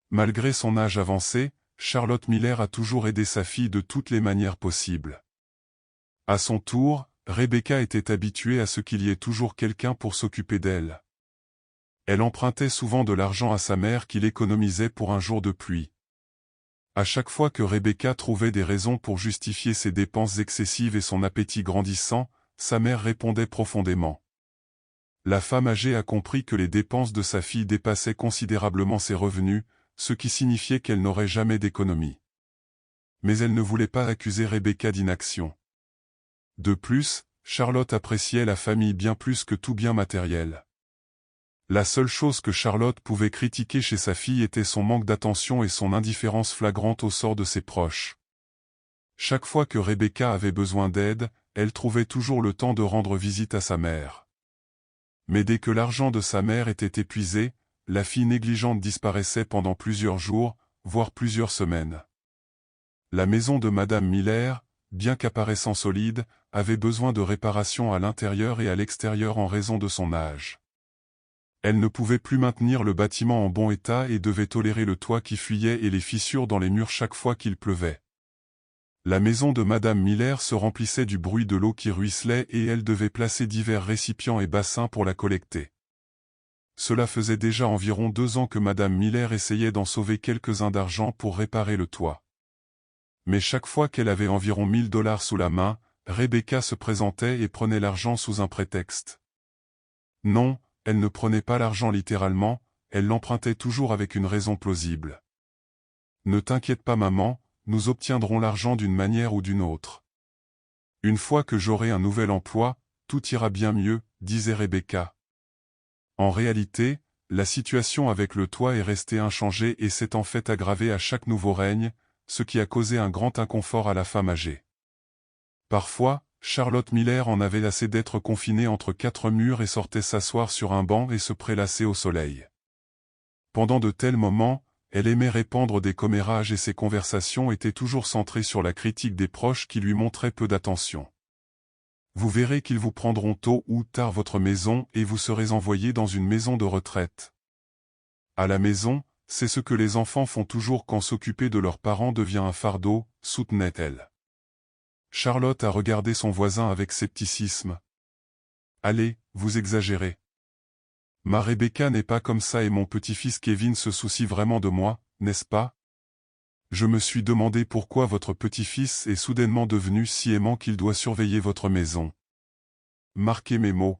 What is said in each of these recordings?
Malgré son âge avancé, Charlotte Miller a toujours aidé sa fille de toutes les manières possibles. À son tour, Rebecca était habituée à ce qu'il y ait toujours quelqu'un pour s'occuper d'elle. Elle empruntait souvent de l'argent à sa mère qu'il économisait pour un jour de pluie. À chaque fois que Rebecca trouvait des raisons pour justifier ses dépenses excessives et son appétit grandissant, sa mère répondait profondément. La femme âgée a compris que les dépenses de sa fille dépassaient considérablement ses revenus, ce qui signifiait qu'elle n'aurait jamais d'économie. Mais elle ne voulait pas accuser Rebecca d'inaction. De plus, Charlotte appréciait la famille bien plus que tout bien matériel. La seule chose que Charlotte pouvait critiquer chez sa fille était son manque d'attention et son indifférence flagrante au sort de ses proches. Chaque fois que Rebecca avait besoin d'aide, elle trouvait toujours le temps de rendre visite à sa mère. Mais dès que l'argent de sa mère était épuisé, la fille négligente disparaissait pendant plusieurs jours, voire plusieurs semaines. La maison de Madame Miller, bien qu'apparaissant solide, avait besoin de réparations à l'intérieur et à l'extérieur en raison de son âge. Elle ne pouvait plus maintenir le bâtiment en bon état et devait tolérer le toit qui fuyait et les fissures dans les murs chaque fois qu'il pleuvait. La maison de Madame Miller se remplissait du bruit de l'eau qui ruisselait et elle devait placer divers récipients et bassins pour la collecter. Cela faisait déjà environ 2 ans que Madame Miller essayait d'en sauver quelques-uns d'argent pour réparer le toit. Mais chaque fois qu'elle avait environ $1000 sous la main, Rebecca se présentait et prenait l'argent sous un prétexte. Non, elle ne prenait pas l'argent littéralement, elle l'empruntait toujours avec une raison plausible. « Ne t'inquiète pas maman, nous obtiendrons l'argent d'une manière ou d'une autre. Une fois que j'aurai un nouvel emploi, tout ira bien mieux, disait Rebecca. En réalité, la situation avec le toit est restée inchangée et s'est en fait aggravée à chaque nouveau règne, ce qui a causé un grand inconfort à la femme âgée. Parfois, Charlotte Miller en avait assez d'être confinée entre 4 murs et sortait s'asseoir sur un banc et se prélasser au soleil. Pendant de tels moments, elle aimait répandre des commérages et ses conversations étaient toujours centrées sur la critique des proches qui lui montraient peu d'attention. Vous verrez qu'ils vous prendront tôt ou tard votre maison et vous serez envoyé dans une maison de retraite. À la maison, c'est ce que les enfants font toujours quand s'occuper de leurs parents devient un fardeau, soutenait-elle. Charlotte a regardé son voisin avec scepticisme. Allez, vous exagérez. Ma Rebecca n'est pas comme ça et mon petit-fils Kevin se soucie vraiment de moi, n'est-ce pas? Je me suis demandé pourquoi votre petit-fils est soudainement devenu si aimant qu'il doit surveiller votre maison. Marquez mes mots.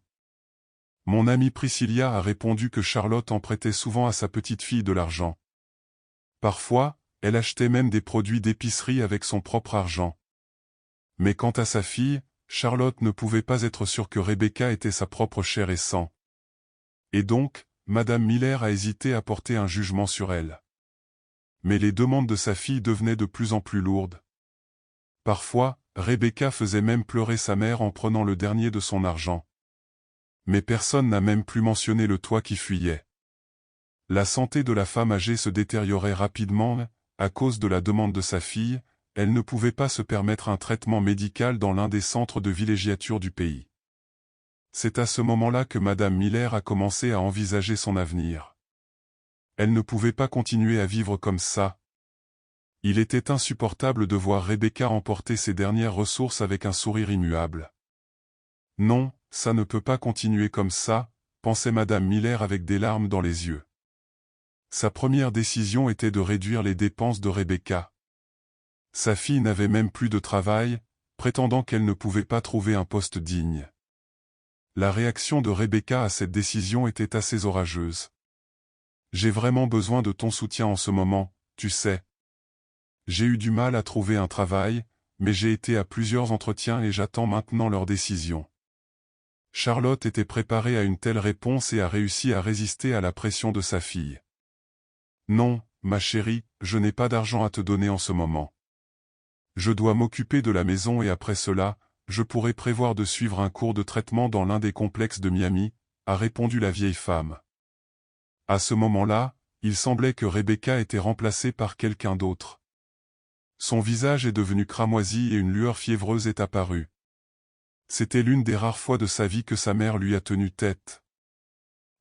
Mon amie Priscilla a répondu que Charlotte en prêtait souvent à sa petite-fille de l'argent. Parfois, elle achetait même des produits d'épicerie avec son propre argent. Mais quant à sa fille, Charlotte ne pouvait pas être sûre que Rebecca était sa propre chair et sang. Et donc, Madame Miller a hésité à porter un jugement sur elle. Mais les demandes de sa fille devenaient de plus en plus lourdes. Parfois, Rebecca faisait même pleurer sa mère en prenant le dernier de son argent. Mais personne n'a même plus mentionné le toit qui fuyait. La santé de la femme âgée se détériorait rapidement, à cause de la demande de sa fille, elle ne pouvait pas se permettre un traitement médical dans l'un des centres de villégiature du pays. C'est à ce moment-là que Madame Miller a commencé à envisager son avenir. Elle ne pouvait pas continuer à vivre comme ça. Il était insupportable de voir Rebecca emporter ses dernières ressources avec un sourire immuable. Non, ça ne peut pas continuer comme ça, pensait Madame Miller avec des larmes dans les yeux. Sa première décision était de réduire les dépenses de Rebecca. Sa fille n'avait même plus de travail, prétendant qu'elle ne pouvait pas trouver un poste digne. La réaction de Rebecca à cette décision était assez orageuse. « J'ai vraiment besoin de ton soutien en ce moment, tu sais. J'ai eu du mal à trouver un travail, mais j'ai été à plusieurs entretiens et j'attends maintenant leur décision. » Charlotte était préparée à une telle réponse et a réussi à résister à la pression de sa fille. « Non, ma chérie, je n'ai pas d'argent à te donner en ce moment. Je dois m'occuper de la maison et après cela, je pourrai prévoir de suivre un cours de traitement dans l'un des complexes de Miami, a répondu la vieille femme. À ce moment-là, il semblait que Rebecca était remplacée par quelqu'un d'autre. Son visage est devenu cramoisi et une lueur fiévreuse est apparue. C'était l'une des rares fois de sa vie que sa mère lui a tenu tête.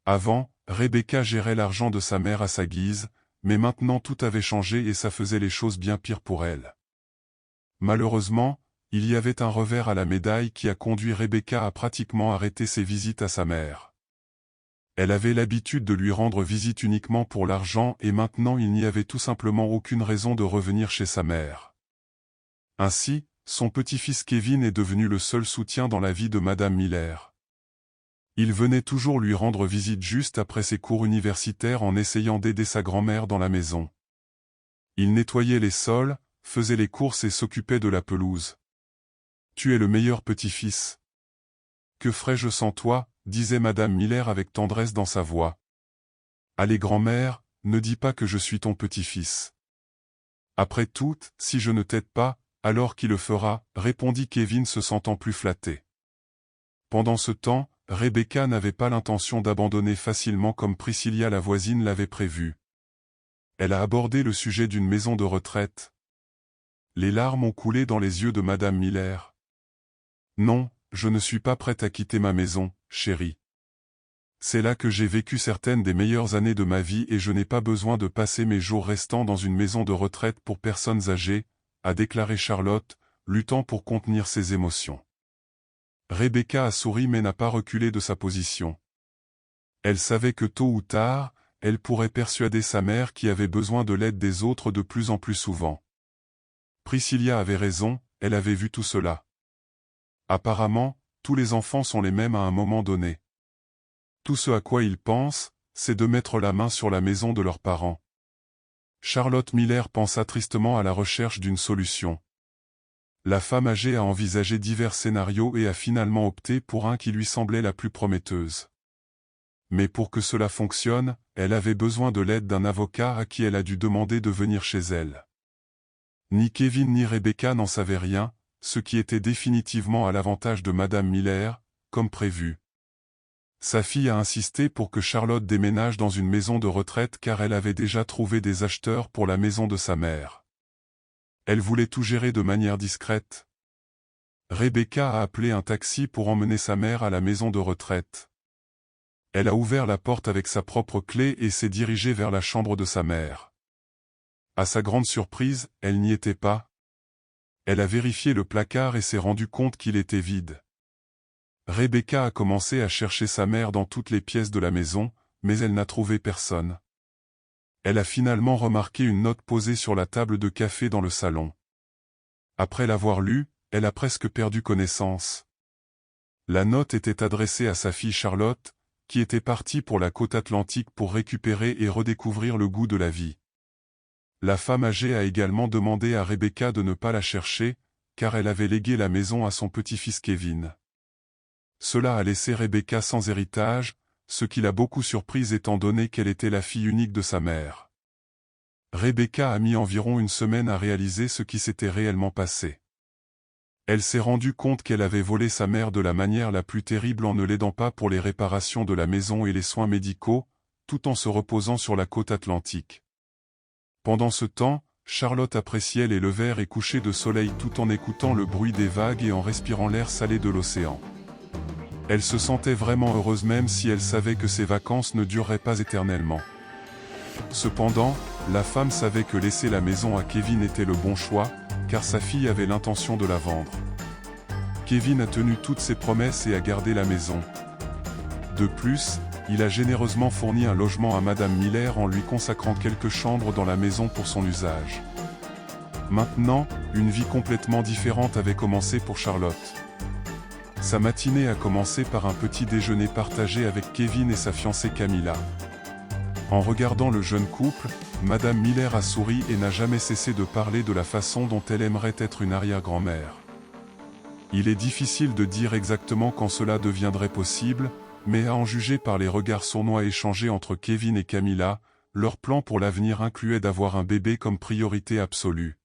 Avant, Rebecca gérait l'argent de sa mère à sa guise, mais maintenant tout avait changé et ça faisait les choses bien pires pour elle. Malheureusement, il y avait un revers à la médaille qui a conduit Rebecca à pratiquement arrêter ses visites à sa mère. Elle avait l'habitude de lui rendre visite uniquement pour l'argent et maintenant il n'y avait tout simplement aucune raison de revenir chez sa mère. Ainsi, son petit-fils Kevin est devenu le seul soutien dans la vie de Madame Miller. Il venait toujours lui rendre visite juste après ses cours universitaires en essayant d'aider sa grand-mère dans la maison. Il nettoyait les sols, faisait les courses et s'occupait de la pelouse. « Tu es le meilleur petit-fils. Que ferais-je sans toi ?» disait Madame Miller avec tendresse dans sa voix. « Allez grand-mère, ne dis pas que je suis ton petit-fils. »« Après tout, si je ne t'aide pas, alors qui le fera ?» répondit Kevin se sentant plus flatté. Pendant ce temps, Rebecca n'avait pas l'intention d'abandonner facilement comme Priscilla la voisine l'avait prévu. Elle a abordé le sujet d'une maison de retraite. Les larmes ont coulé dans les yeux de Madame Miller. « Non, je ne suis pas prête à quitter ma maison, chérie. C'est là que j'ai vécu certaines des meilleures années de ma vie et je n'ai pas besoin de passer mes jours restants dans une maison de retraite pour personnes âgées, » a déclaré Charlotte, luttant pour contenir ses émotions. Rebecca a souri mais n'a pas reculé de sa position. Elle savait que tôt ou tard, elle pourrait persuader sa mère qui avait besoin de l'aide des autres de plus en plus souvent. Priscilla avait raison, elle avait vu tout cela. Apparemment, tous les enfants sont les mêmes à un moment donné. Tout ce à quoi ils pensent, c'est de mettre la main sur la maison de leurs parents. Charlotte Miller pensa tristement à la recherche d'une solution. La femme âgée a envisagé divers scénarios et a finalement opté pour un qui lui semblait la plus prometteuse. Mais pour que cela fonctionne, elle avait besoin de l'aide d'un avocat à qui elle a dû demander de venir chez elle. Ni Kevin ni Rebecca n'en savaient rien, ce qui était définitivement à l'avantage de Madame Miller, comme prévu. Sa fille a insisté pour que Charlotte déménage dans une maison de retraite car elle avait déjà trouvé des acheteurs pour la maison de sa mère. Elle voulait tout gérer de manière discrète. Rebecca a appelé un taxi pour emmener sa mère à la maison de retraite. Elle a ouvert la porte avec sa propre clé et s'est dirigée vers la chambre de sa mère. À sa grande surprise, elle n'y était pas. Elle a vérifié le placard et s'est rendue compte qu'il était vide. Rebecca a commencé à chercher sa mère dans toutes les pièces de la maison, mais elle n'a trouvé personne. Elle a finalement remarqué une note posée sur la table de café dans le salon. Après l'avoir lue, elle a presque perdu connaissance. La note était adressée à sa fille Charlotte, qui était partie pour la côte atlantique pour récupérer et redécouvrir le goût de la vie. La femme âgée a également demandé à Rebecca de ne pas la chercher, car elle avait légué la maison à son petit-fils Kevin. Cela a laissé Rebecca sans héritage, ce qui l'a beaucoup surprise étant donné qu'elle était la fille unique de sa mère. Rebecca a mis environ une semaine à réaliser ce qui s'était réellement passé. Elle s'est rendue compte qu'elle avait volé sa mère de la manière la plus terrible en ne l'aidant pas pour les réparations de la maison et les soins médicaux, tout en se reposant sur la côte atlantique. Pendant ce temps, Charlotte appréciait les levers et couchers de soleil tout en écoutant le bruit des vagues et en respirant l'air salé de l'océan. Elle se sentait vraiment heureuse même si elle savait que ses vacances ne dureraient pas éternellement. Cependant, la femme savait que laisser la maison à Kevin était le bon choix, car sa fille avait l'intention de la vendre. Kevin a tenu toutes ses promesses et a gardé la maison. De plus, il a généreusement fourni un logement à Madame Miller en lui consacrant quelques chambres dans la maison pour son usage. Maintenant, une vie complètement différente avait commencé pour Charlotte. Sa matinée a commencé par un petit déjeuner partagé avec Kevin et sa fiancée Camilla. En regardant le jeune couple, Madame Miller a souri et n'a jamais cessé de parler de la façon dont elle aimerait être une arrière-grand-mère. Il est difficile de dire exactement quand cela deviendrait possible, mais à en juger par les regards sournois échangés entre Kevin et Camilla, leur plan pour l'avenir incluait d'avoir un bébé comme priorité absolue.